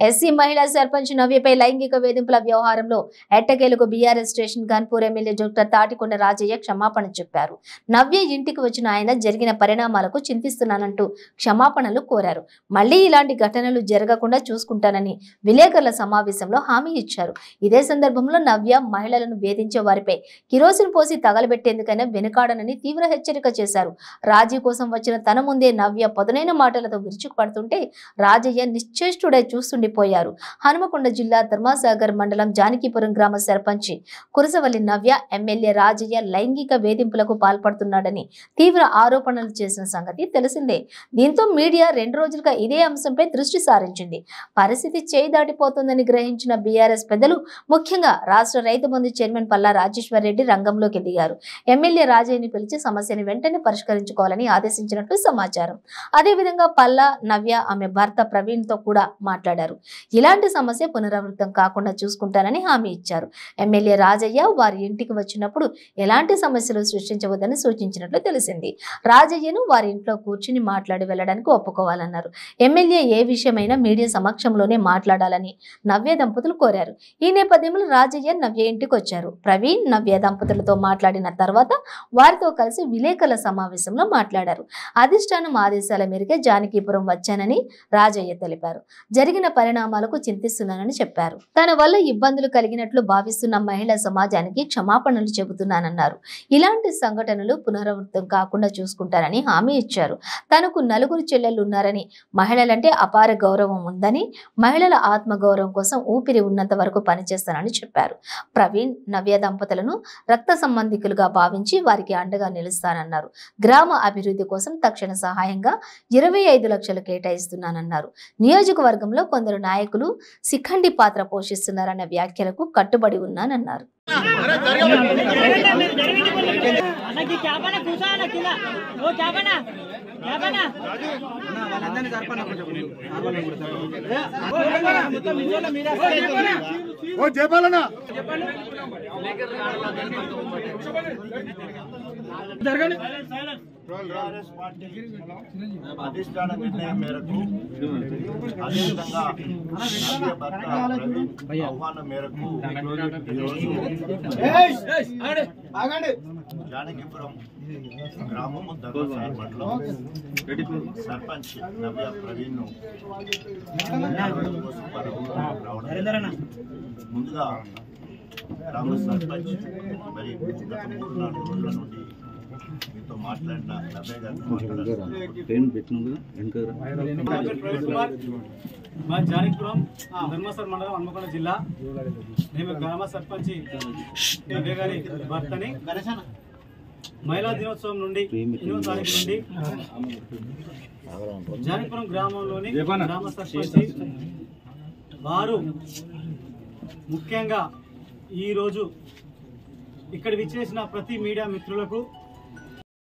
SC మహిళా సర్పంచ్ నవ్యపై లైంగిక వేధింపుల వ్యవహారంలో ఎట్టకేలకు BRS Station Ghanpur MLA doctor Thatikonda Rajaiah క్షమాపణ చెప్పారు. నవ్య ఇంటికి వచ్చిన ఆయన జరిగిన పరిణామాలకు చింతిస్తున్నానంటూ క్షమాపణలు కోరారు. మళ్లీ ఇలాంటి ఘటనలు జరగకుండా చూసుకుంటానని విలేకరుల సమావేశంలో హామీ ఇచ్చారు. ఇదే సందర్భంలో నవ్య మహిళలను వేధించే వారిపై కిరోసిన్ పోసి తగలబెట్టేందుకైనా వెనుకాడనని తీవ్ర హెచ్చరిక చేశారు. రాజీ కోసం వచ్చిన తన ముందే నవ్య పదునైన మాటలతో విరుచుకుపడుతుంటే రాజయ్య నిశ్చేష్టుడై చూస్తుండిపోయారు. హనుమకొండ జిల్లా ధర్మాసాగర్ మండలం జానకీపురం గ్రామ సర్పంచి కురసవల్లి నవ్య ఎమ్మెల్యే రాజయ్య లైంగిక వేధింపులకు పాల్పడుతున్నాడని తీవ్ర ఆరోపణలు చేసిన సంగతి తెలిసిందే. దీంతో మీడియా 2 రోజులుగా ఇదే అంశంపై దృష్టి సారించింది. పరిస్థితి చేయి దాటిపోతుందని గ్రహించిన బీఆర్ఎస్ పెద్దలు, ముఖ్యంగా రాష్ట్ర రైతు బంధు చైర్మన్ పల్లా రాజేశ్వర్ రెడ్డి రంగంలోకి దిగారు. ఎమ్మెల్యే రాజయ్యని పిలిచి సమస్యను వెంటనే పరిష్కరించుకోవాలని ఆదేశించినట్లు సమాచారం. అదేవిధంగా పల్లా నవ్య ఆమె భర్త ప్రవీణ్ తో కూడా మాట్లాడారు. ఇలాంటి సమస్య పునరావృతం కాకుండా చూసుకుంటానని హామీ ఇచ్చారు. ఎమ్మెల్యే రాజయ్య వారి ఇంటికి వచ్చినప్పుడు ఎలాంటి సమస్యలు సృష్టించవద్దని సూచించినట్లు తెలిసింది. రాజయ్యను వారి ఇంట్లో కూర్చుని మాట్లాడి వెళ్లడానికి ఒప్పుకోవాలన్నారు. ఎమ్మెల్యే ఏ విషయమైనా మీడియా సమక్షంలోనే మాట్లాడాలని నవ్య దంపతులు కోరారు. ఈ నేపథ్యంలో రాజయ్య నవ్య ఇంటికి వచ్చారు. ప్రవీణ్ నవ్య దంపతులతో మాట్లాడిన తర్వాత వారితో కలిసి విలేకరుల సమావేశంలో మాట్లాడారు. అధిష్టానం ఆదేశాల మేరకే జానకీపురం వచ్చానని రాజయ్య తెలిపారు. జరిగిన పరిణామాలకు చింతిస్తున్నానని చెప్పారు. తన వల్ల ఇబ్బందులు కలిగినట్లు భావిస్తున్న మహిళా సమాజానికి క్షమాపణలు చెబుతున్నానన్నారు. ఇలాంటి సంఘటనలు పునరావృతం కాకుండా చూసుకుంటారని హామీ ఇచ్చారు. తనకు 4 చెల్లెళ్లు ఉన్నారని, మహిళలంటే అపార గౌరవం ఉందని, మహిళల ఆత్మ గౌరవం కోసం ఊపిరి ఉన్నంత వరకు పనిచేస్తానని చెప్పారు. ప్రవీణ్ నవ్య దంపతులను రక్త సంబంధికులుగా భావించి వారికి అండగా నిలుస్తానన్నారు. గ్రామ అభివృద్ధి కోసం తక్షణ సహాయంగా 25 లక్షలు కేటాయిస్తున్నానన్నారు. నియోజకవర్గంలో కొందరు నాయకులు శిఖండి పాత్ర పోషిస్తున్నారన్న వ్యాఖ్యలకు కట్టుబడి ఉన్నానన్నారు. అధిష్టాన నిర్ణయం మేరకు అదేవిధంగా ఆహ్వానం మేరకు జానకీపురం గ్రామము ధర్మసాగర్లో సర్పంచ్ నవ్య ప్రవీణ్ ముందుగా గ్రామ సర్పంచ్ మరి గత 3-4 రోజుల నుండి మీతో మాట్లాడిన నవ్య మా జానకీపురం ధర్మసాగర్ మండలం హన్మకొండ జిల్లా. మేము గ్రామ సర్పంచ్ నవ్య గారి భర్తని మహిళా దినోత్సవం నుండి 8వ తారీఖు నుండి జానకీపురం గ్రామంలోని గ్రామ సర్పంచ్ వారు ముఖ్యంగా ఈరోజు ఇక్కడ విచ్చేసిన ప్రతి మీడియా మిత్రులకు